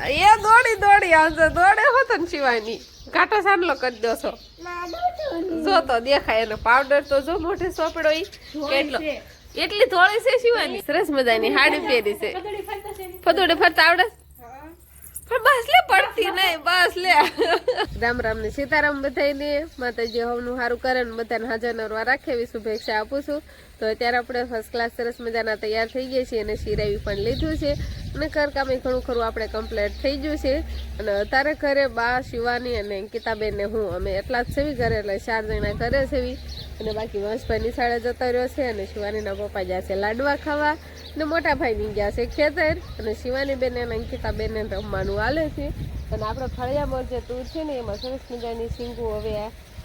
એ દોડી દોડી આવશે દોડે હોતો ને શિવાની કાંટો સાંડલો કરી દો છો જો તો દેખાય એનો પાવડર તો જો મોઢે સોપડો ઈ કેટલો એટલી થોડી છે શિવાની સરસ મજાની હાડી પહેરી છે ફદોડે ફરતા આવડે પણ બસ લે પડતી નહીં બસ લે રામ રામ ને સીતારામ બધાને માતાજી હવનું સારું કરે ને બધાને હાજર નરવા રાખે એવી શુભેચ્છા આપું છું તો અત્યારે આપણે ફર્સ્ટ ક્લાસ સરસ મજાના તૈયાર થઈ ગયા છીએ અને શિરાવી પણ લીધું છે અને ઘરકામ ઘણું ખરું આપણે કમ્પ્લીટ થઈ ગયું છે અને અત્યારે ઘરે બા શિવાની અને અંકિતાબેન ને હું અમે એટલા જ સેવી ઘરે એટલે 4 જણા ઘરે સેવી અને બાકી વંશભાઈ નિશાળે જતો રહ્યો છે અને શિવાનીના પપ્પા ગયા છે લાડવા ખાવા ને મોટા ભાઈ ગયા છે ખેતર અને શિવાની બેન અને અંકિતાબેન ને રમવાનું હાલે છે અને આપણે ફળિયા મોર જે તૂર છે ને એમાં સરસ મજાની શીંગુ હવે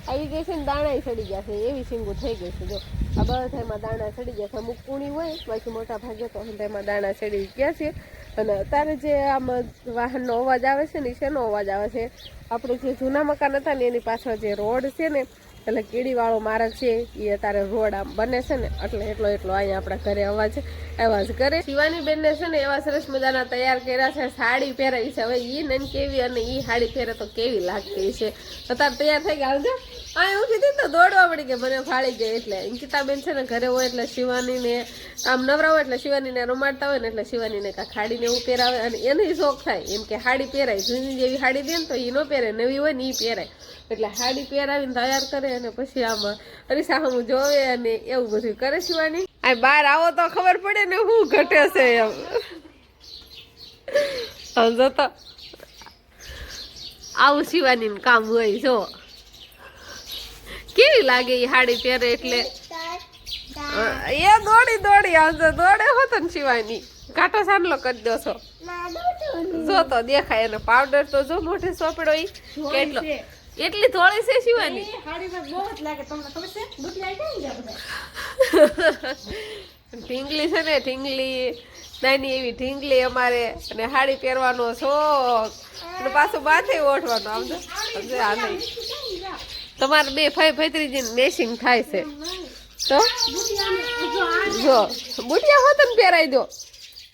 આવી ગઈ છે ને દાણા સડી ગયા છે એવી શીંગુ થઈ ગઈ છે જો આ બધામાં દાણા સડી ગયા છે અમુક કૂણી હોય બાકી મોટા ભાગે તો એમાં દાણા સડી ગયા છે અને અત્યારે જે આમાં વાહનનો અવાજ આવે છે ને શેનો અવાજ આવે છે આપણે જે જૂના મકાન હતા ને એની પાછળ જે રોડ છે ને એટલે કીડીવાળો માર્ગ છે એ અત્યારે રોડ આમ બને છે ને એટલે એટલો અહીંયા આપણા ઘરે અવાજ કરે શિવાની બેનને છે ને એવા સરસ મજાના તૈયાર કર્યા છે સાડી પહેરાવી છે હવે ઈ નન કેવી અને ઈ સાડી પહેરે તો કેવી લાગતી છે અત્યારે તૈયાર થઈ ગયા આવજો આ એવું કીધું તો દોડવા પડી કે મને ફાળી જાય એટલે અંકિતાબેન છે ને ઘરે હોય એટલે શિવાનીને આમ નવરા હોય એટલે શિવાનીને રમાડતા હોય ને એટલે શિવાનીને કાંઈ ખાડીને એવું પહેરાવે અને એની શોખ થાય એમ કે સાડી પહેરાય જૂની જેવી સાડી દે ને તો એ ન પહેરે નવી હોય ને એ પહેરાય એટલે સાડી પહેરાવીને તૈયાર કરે અને પછી આમાં અરીસાહું જોવે અને એવું બધું કરે શિવાની આ બહાર આવો તો ખબર પડે ને શું ઘટે છે એમ સમજો આવું શિવાની કામ હોય જો કેવી લાગે એ સાડી પહેરે એટલે એ દોડી દોડી આવશે દોડે હોતો ને શિવાની કાંટો સાંડલો કરી દો છો જો તો દેખાય એનો પાવડર તો જો મોઢે સોપડો ઈ કેટલો એટલી થોડી છે શિવાની ઢીંગલી છે ને ઢીંગલી નાની એવી ઢીંગલી અમારે અને સાડી પહેરવાનો શોખ અને પાછું માથે ઓઢવાનો આમ તમારે બે ફઈ ફૈત્રીજી મેચિંગ થાય છે તો જો બુટિયા હોત ને પહેરાવી દો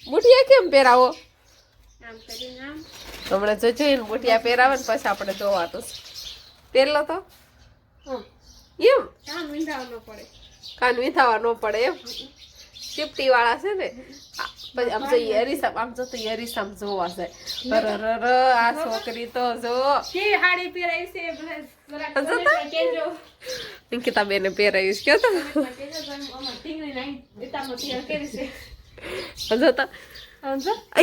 બુટિયા કેમ પહેરાવો હમણાં જોજો ને બુટિયા પહેરાવે ને પછી આપણે જોવાતું પહેરલો તો એમ કાન વિંધાવા ન પડે એમ ચીપટી વાળા છે ને પછી આમ જોઈએ અરીસામ આમ જો તો અરીસામ જોવા છે આ છોકરી તો જો હાડી પહેરાઈ છે અંકિતાબેન પહેરાવીશ કે તો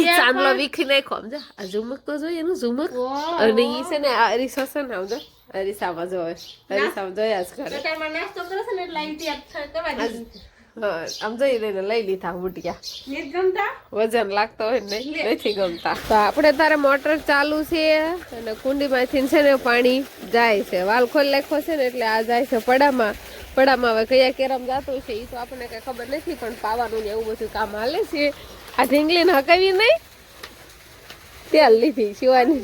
ચાંદલો વીખી નાખો સમજો આ ઝુમક તો જોઈએ એનું ઝુમક અને ઈ છે ને આ અરીસો છે ને સમજો અરીસામાં જોવે અરીસામાં જોયા જ કરે આમ જોઈ લઈને લઈ લીધા બુટિયા વજન લાગતો હોય ને નથી ગમતા તો આપણે તારે મોટર ચાલુ છે અને કુંડીમાંથી છે ને પાણી જાય છે વાલ ખોલ નાખ્યો છે ને એટલે આ જાય છે પડામાં હવે કયા કેરમ જતું છે એ તો આપણને કઈ ખબર નથી પણ પાવાનું ને એવું બધું કામ હાલે છે આ ઢીંગલીને હકાવી નહીં તેલ લીધી શિવાની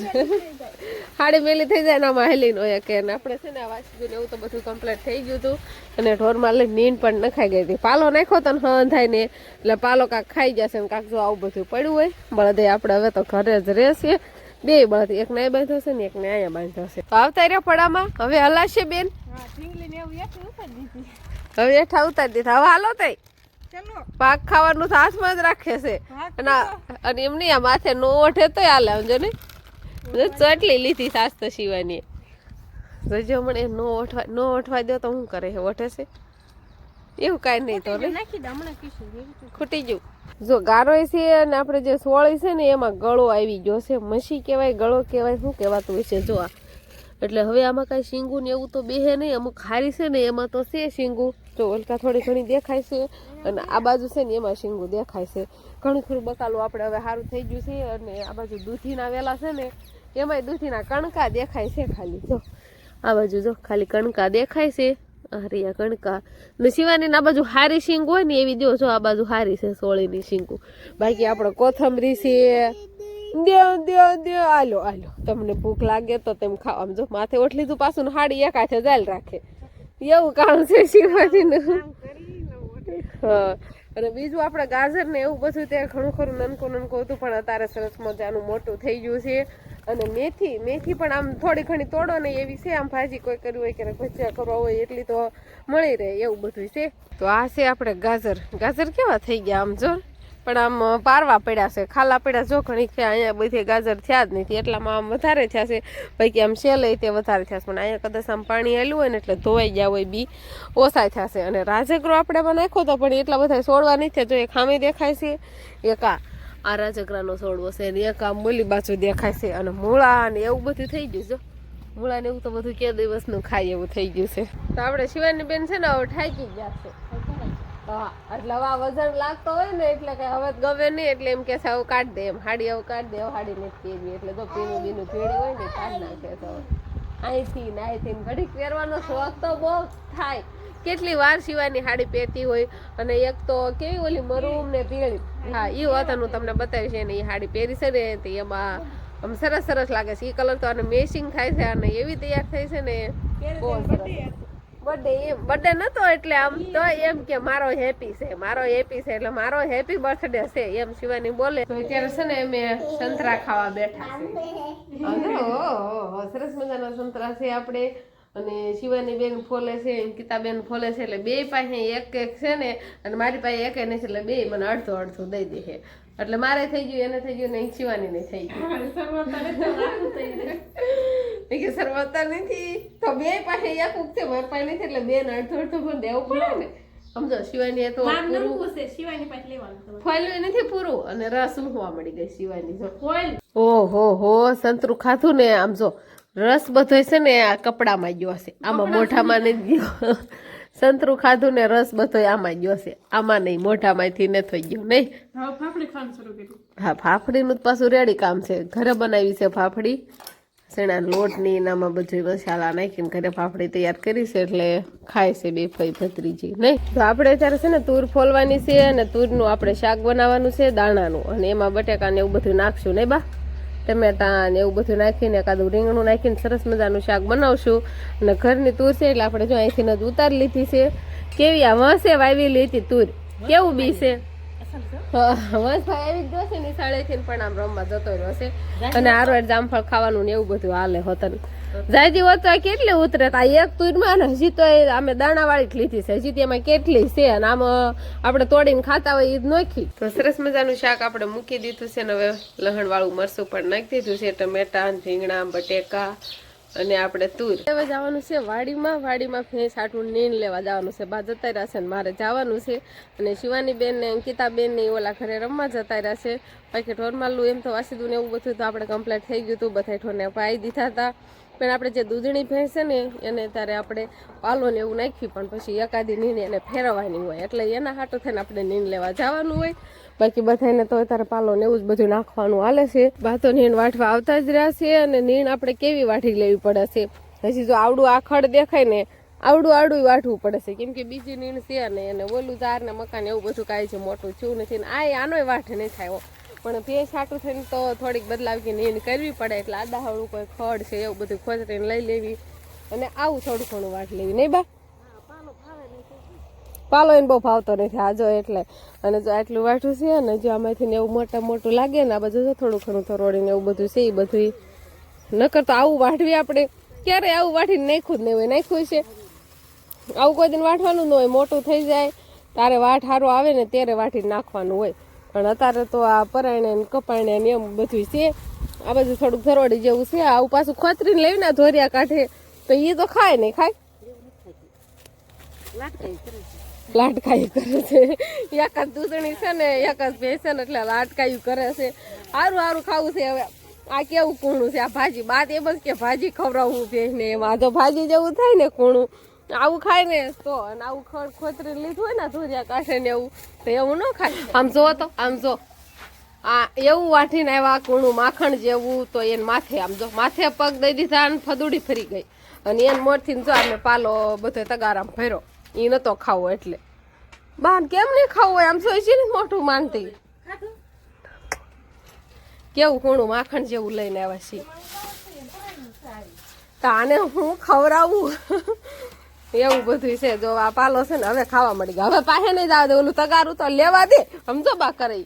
હાડી મેલી થઈ જાય ને આમાં હેલી નો કે આપણે છે ને આ વાસી એવું તો બધું કમ્પ્લીટ થઈ ગયું હતું અને ઢોરમાં લઈને નીંદ પણ નખાઈ ગઈ હતી પાલો નાખ્યો તો હન થાય ને એટલે પાલો કાંક ખાઈ જશે ને કાંક જો આવું બધું પડ્યું હોય બળદે આપણે હવે તો ઘરે જ રહેશે બે બળદ એક ને બાંધો છે ને એક ને અહીંયા બાંધો છે તો આવતા રહ્યા પડામાં હવે હલાશે બેન હવે હેઠા ઉતારી દીધા હવે હાલો તઈ પાક ખાવાનું તો હાથમાં જ રાખે છે અને એમની આ માથે નો ઓઠે તો હાલે સમજો ને ચોટલી લીધી સાસ તો શિવાની જો મને નો ઓઠવા દો તો શું કરે ઓઠે છે એવું કાંઈ નહીં તો ખૂટી ગયું જો ગારો છે અને આપણે જે સોળી છે ને એમાં ગળો આવી ગયો છે મસી કહેવાય ગળો કહેવાય શું કહેવાતું હોય છે જો આ એટલે હવે આમાં કાંઈ શીંગું ને એવું તો બેહે નહીં અમુક ખારી છે ને એમાં તો છે શીંગું જો ઓલકા થોડી ઘણી દેખાય છે અને આ બાજુ છે ને એમાં શીંગું દેખાય છે ઘણું ખરું બકાલું આપણે હવે સારું થઈ ગયું છે અને આ બાજુ દૂધીના વેલા છે ને એમાંય દૂધીના કણકા દેખાય છે ખાલી જો આ બાજુ જો ખાલી કણકા દેખાય છે હરિયા કણકા ને શિવાની આ બાજુ હારી શીંગ હોય ને એવી દો જો આ બાજુ હારી છે સોળીની શીંગું બાકી આપણે કોથમરી છે દેવ આલો તમને ભૂખ લાગે તો તેમ ખાવા જો માથે ઓઠલી તું પાછું હાડી એક હાથે જાલ રાખે એવું કામ છે શિવાજીનું હા અને બીજું આપણે ગાજર ને એવું બધું ત્યાં ઘણું ખરું નનકું હતું, પણ અત્યારે સરસ મજાનું મોટું થઈ ગયું છે. અને મેથી પણ આમ થોડી ઘણી તોડો ને એવી છે, આમ ભાજી કોઈ કરવી હોય કે ભજીયા કરવા હોય એટલી તો મળી રહે એવું બધું છે. તો આ છે આપણે ગાજર કેવા થઈ ગયા આમ જો, પણ આમ પારવા પડ્યા છે, ખાલા પડ્યા જો ઘણી છે. અહીંયા બધી ગાજર થયા જ નથી, એટલામાં આમ વધારે થયા છે, પૈકી આમ શેલે તે વધારે થયા છે, પણ અહીંયા કદાચ આમ પાણી આવેલું હોય ને એટલે ધોવાઈ ગયા હોય, બી ઓછા થયા છે. અને રાજગરો આપણે એમાં નાખ્યો તો પણ એટલા બધા છોડવા નથી થયા, જો એ ખામી દેખાય છે, એક આ રાજગરાનો છોડવો છે ને એક આમ બોલી બાજુ દેખાય છે. અને મૂળા ને એવું બધું થઈ ગયું જો, મૂળા ને એવું તો બધું કે દિવસનું ખાય એવું થઈ ગયું છે. તો આપણે શિવાની બેન છે ને હવે ઠાકી ગયા છે. હા, એટલે હવે વજન લાગતો હોય ને એટલે કઈ હવે ગમે નહીં, એટલે એમ કે આવું કાઢ દે, એમ હાડી આવું કાઢ દે, હાડી નથી પહેરવી એટલે તો પીનું બીનું પીડી હોય ને કાઢ નાખે. તો અહીંથી ઘડીક પહેરવાનો શોખ તો બહુ થાય, કેટલી વાર શિવાની હાડી પહેરતી હોય. અને એક તો કેવી ઓલી મરૂમ ને પીળી, હા એ વાત હું તમને બતાવીશ. એને એ હાડી પહેરી છે ને એમાં આમ સરસ લાગે છે. એ કલર તો આને મેચિંગ થાય છે અને એવી તૈયાર થઈ છે ને બહુ સરસ. બર્થડે નતો એટલે આમ તો એમ કે મારો હેપી છે એટલે મારો હેપી બર્થડે છે એમ શિવાની બોલે. તો અત્યારે છે ને અમે સંતરા ખાવા બેઠા છે. સરસ મજાના સંતરા છે આપણે. અને શિવાની બેન ફોલે છે, અંકિતાબેન ફોલે છે, એટલે બે પાસે એક છે ને, અને મારી પાસે એક નથી, એટલે બે મને અડધું દઈ દે છે. એટલે મારે થઈ ગયું, એને થઈ ગયું, ને શિવાની ને થઈ ગયું કે સરવતા નથી, તો બે પાસે એક છે, મારી પાસે નથી, એટલે બેન અડધું પણ દેવું પડે ને. સમજો શિવાની તો ફોલ્યું નથી પૂરું, અને રસ મૂકવા મળી ગઈ શિવાની જો. ઓહો સંતરું ખાધું ને આમ જો રસ બધો છે ને આ કપડામાં ગયો હશે, આમાં મોઢામાં નથી ગયો. સંતરું ખાધું ને રસ બધો આમાં ગયો છે, આમાં નહીં, મોઢામાંથી નથી ગયો નહીં. હા, ફાફડીનું પાછું રેડી કામ છે, ઘરે બનાવી છે ફાફડી, શેણા લોટની આમાં બધું મસાલા નાખીને ઘરે ફાફડી તૈયાર કરી છે, એટલે ખાય છે બે ફઈ ભત્રીજી નહીં. તો આપણે અત્યારે છે ને તુર ફોલવાની છે, અને તુરનું આપણે શાક બનાવવાનું છે દાણાનું, અને એમાં બટેકા ને એવું બધું નાખશું નહીં બા, ટમેટા ને એવું બધું નાખીને એકાદું રીંગણું નાખીને સરસ મજાનું શાક બનાવશું. અને ઘરની તુર છે એટલે આપણે જો અહીંથી જ ઉતારી લીધી છે. કેવી આ વંશે વાવેલી હતી તુર, કેવું બી છે. વંશભાઈ આવી જ જશે ને શાળેથી, પણ આમ રમવા જતો રહ્યો છે. અને આરોડ જામફળ ખાવાનું ને એવું બધું હાલે હોતન જાયજી હોત તો કેટલી ઉતરે. આ એક તુરમાં ને હજી તો અમે દાણા વાળી જ લીધી છે, હજી એમાં કેટલી છે, અને આમ આપણે તોડીને ખાતા હોય એ જ નોખી. તો સરસ મજાનું શાક આપણે મૂકી દીધું છે ને હવે લહણ વાળું મરચું પણ નાખી દીધું છે, ટમેટા, રીંગણા, બટેકા અને આપણે તુર લેવા જવાનું છે વાડીમાં ભેંસ હાટું નીણ લેવા જવાનું છે. બા જતા રહ્યા છે ને મારે જવાનું છે. અને શિવાની બેન ને અંકિતા બેન ને ઓલા ઘરે રમવા જતા રહ્યા છે. બાકી ઢોરમાલું એમ તો વાસી દઉં ને એવું બધું તો આપણે કમ્પ્લીટ થઈ ગયું હતું, બધા ઢોરને પાઈ દીધા હતા. પણ આપણે જે દૂધણી ભેંસ છે ને એને ત્યારે આપણે પાલો ને એવું નાખ્યું, પણ પછી એકાદી નીણ એને ફેરવવાની હોય, એટલે એના હાટું થઈને આપણે નીણ લેવા જવાનું હોય. બાકી બધાને તો અત્યારે પાલો ને એવું જ બધું નાખવાનું હાલે છે. બા તો નીણ વાટવા આવતા જ રહ્યા છે. અને નીણ આપણે કેવી વાટી લેવી પડે છે, હજી જો આવડું આખડ દેખાય ને આવડું વાટવું પડે છે, કેમ કે બીજી નીણ છે ને એને ઓલું ઝાર ને મકાન એવું બધું કાંઈ છે મોટું થયું નથી ને આનોય વાટે નહીં થાય. પણ ભેંસ હાટું થઈને તો થોડીક બદલાવ કે નીણ કરવી પડે, એટલે આદાહળું કોઈ ખડ છે એવું બધું ખોતરીને લઈ લેવી, અને આવું થોડું ઘણું વાટ લેવી નહીં બા. પાલો એને બહુ ભાવતો નથી આજો એટલે. અને જો આટલું વાટું છે, અને જો આમાંથી ને એવું મોટું લાગે ને આ બધું થોડું ઘણું થોરોડીને એવું બધું છે, એ બધું નકર તો આવું વાટવી આપણે ક્યારે આવું વાટીને નાખ્યું જ નહીં હોય. નાખ્યું છે આવું કોઈ દિન વાટવાનું ન હોય, મોટું થઈ જાય તારે વાટ સારું આવે ને ત્યારે વાટીને નાખવાનું હોય. પણ અત્યારે તો આ પરાયણે ને કપાયણે ને એમ બધું છે, આ બધું થોડુંક ધરોડી જેવું છે. આવું પાછું ખોતરીને લેવી ને ધોરિયા કાઢે તો એ તો ખાય નહીં, ખાય લાટકાયું કરે છે. એક જ દૂધણી છે ને એક જ ભેંસ છે ને એટલે લાટકાયું કરે છે. સારું ખાવું છે. હવે આ કેવું કૂણું છે આ ભાજી, બાદ એમ જ કે ભાજી ખવડાવવું ભેંસ ને, એમાં તો ભાજી જેવું થાય ને કૂણું આવું ખાય ને તો. અને આવું ખડ ખોતરી લીધું હોય ને ધોરિયા કાઢે ને એવું તો એવું ન ખાય. આમ જો તો આમ જો આ એવું વાટીને આવ્યા કૂણું માખણ જેવું, તો એને માથે આમ જો માથે પગ દઈ દીધા અને ફદુડી ફરી ગઈ. અને એને મોરથી જો અમે પાલો બધો તગારામ ભર્યો, એ નતો ખાવો એટલે. બાન કેમ નહીં ખાવું હોય, આમ સોચી ને મોટું માનતી કેવું કૂણું માખણ જેવું લઈને આવ્યા છીએ. તો આને હું ખવડાવું એવું બધું છે. જો આ પાલો છે ને હવે ખાવા મળી ગયા. હવે પાસે નહીં જવા દે, ઓલું તગારું તો લેવા દે. સમજો બા કરે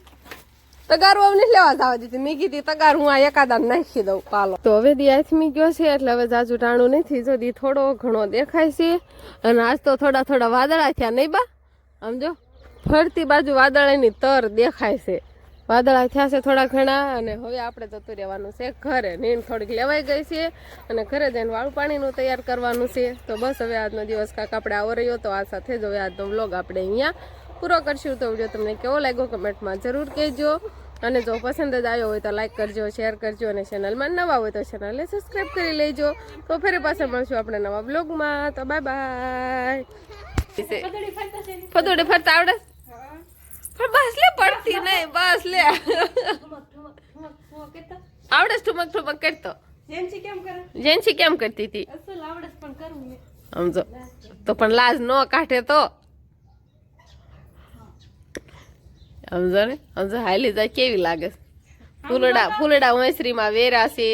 તગારું હવે નથી લેવા જવા દીધી. મેં કીધી તગાર હું આ એકાદા નાખી દઉં પાલો. તો હવે દી આથમી ગયો છે એટલે હવે જાજુ ટાણું નથી. જો દી થોડો ઘણો દેખાય છે અને આજ તો થોડા થોડા વાદળા થયા નહીં બા. સમજો ફરતી બાજુ વાદળાની તર દેખાય છે. વાદળા થયા છે થોડા ઘણા અને હવે આપણે જતું રહેવાનું છે ઘરે. નીંદ થોડીક લેવાઈ ગઈ છે અને ઘરે જઈને વાળું પાણીનું તૈયાર કરવાનું છે. તો બસ હવે આજનો દિવસ કાંક આપણે આવો રહ્યો. તો આ સાથે જ હવે આજનો વ્લોગ આપણે અહીંયા પૂરો કરશું. તો વિડીયો તમને કેવો લાગ્યો કમેન્ટમાં જરૂર કહેજો અને જો પસંદ જ આવ્યો હોય તો લાઈક કરજો, શેર કરજો અને ચેનલમાં નવા હોય તો ચેનલને સબસ્ક્રાઈબ કરી લેજો. તો ફરી પાછા મળશું આપણે નવા બ્લોગમાં. તો બાય બાય. ફદોડી ફરતા આવડે પણ બસ લે પડતી નહીં. બસ લે આવડે ઠુમક ઠુમક કરતો. જેન્સી કેમ કરતી હતી સમજો. તો પણ લાજ ન કાઢે તો સમજો ને. સમજો હાલી જાય કેવી લાગે. ફૂલડા ફૂલડા ઓસરીમાં વેરા છે.